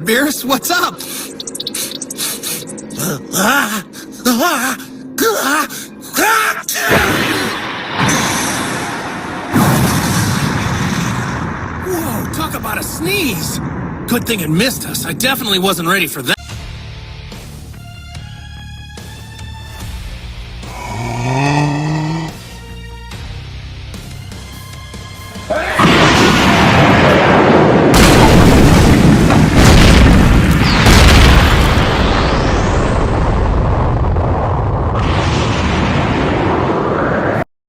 Beerus, what's up? Whoa, talk about a sneeze! Good thing it missed us. I definitely wasn't ready for that.